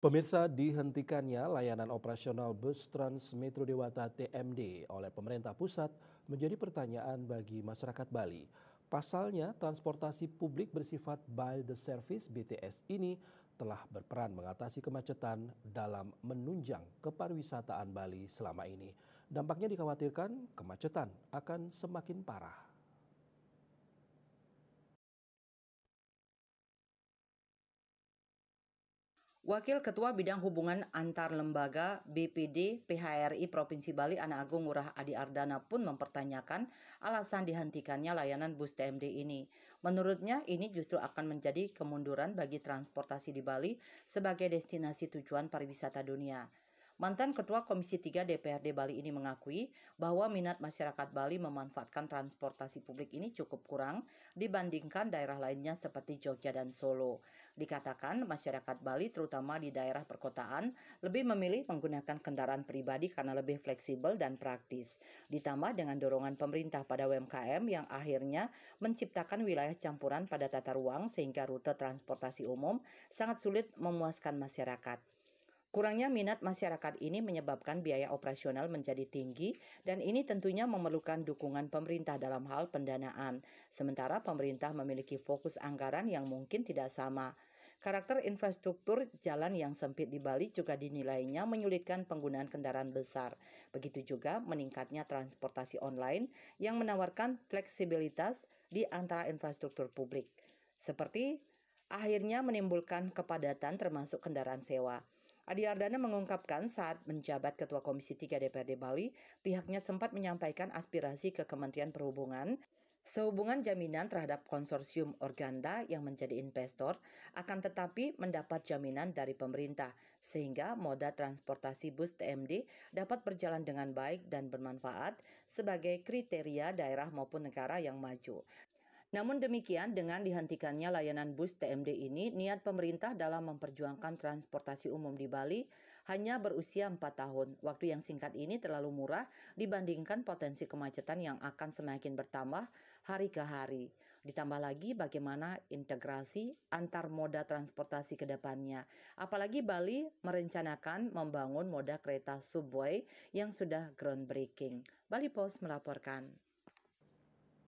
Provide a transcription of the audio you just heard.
Pemirsa, dihentikannya layanan operasional bus Trans Metro Dewata TMD oleh pemerintah pusat menjadi pertanyaan bagi masyarakat Bali. Pasalnya, transportasi publik bersifat by the service BTS ini telah berperan mengatasi kemacetan dalam menunjang kepariwisataan Bali selama ini. Dampaknya dikhawatirkan kemacetan akan semakin parah. Wakil Ketua Bidang Hubungan Antar Lembaga BPD PHRI Provinsi Bali Ana Agung Ngurah Adi Ardana pun mempertanyakan alasan dihentikannya layanan bus TMD ini. Menurutnya ini justru akan menjadi kemunduran bagi transportasi di Bali sebagai destinasi tujuan pariwisata dunia. Mantan Ketua Komisi 3 DPRD Bali ini mengakui bahwa minat masyarakat Bali memanfaatkan transportasi publik ini cukup kurang dibandingkan daerah lainnya seperti Jogja dan Solo. Dikatakan masyarakat Bali terutama di daerah perkotaan lebih memilih menggunakan kendaraan pribadi karena lebih fleksibel dan praktis. Ditambah dengan dorongan pemerintah pada UMKM yang akhirnya menciptakan wilayah campuran pada tata ruang sehingga rute transportasi umum sangat sulit memuaskan masyarakat. Kurangnya minat masyarakat ini menyebabkan biaya operasional menjadi tinggi dan ini tentunya memerlukan dukungan pemerintah dalam hal pendanaan. Sementara pemerintah memiliki fokus anggaran yang mungkin tidak sama. Karakter infrastruktur jalan yang sempit di Bali juga dinilainya menyulitkan penggunaan kendaraan besar. Begitu juga meningkatnya transportasi online yang menawarkan fleksibilitas di antara infrastruktur publik. Seperti akhirnya menimbulkan kepadatan termasuk kendaraan sewa. Adi Ardana mengungkapkan saat menjabat Ketua Komisi 3 DPRD Bali, pihaknya sempat menyampaikan aspirasi ke Kementerian Perhubungan sehubungan jaminan terhadap konsorsium Organda yang menjadi investor, akan tetapi mendapat jaminan dari pemerintah, sehingga moda transportasi bus TMD dapat berjalan dengan baik dan bermanfaat sebagai kriteria daerah maupun negara yang maju. Namun demikian, dengan dihentikannya layanan bus TMD ini, niat pemerintah dalam memperjuangkan transportasi umum di Bali hanya berusia 4 tahun. Waktu yang singkat ini terlalu murah dibandingkan potensi kemacetan yang akan semakin bertambah hari ke hari. Ditambah lagi bagaimana integrasi antar moda transportasi ke depannya. Apalagi Bali merencanakan membangun moda kereta subway yang sudah groundbreaking. Bali Post melaporkan.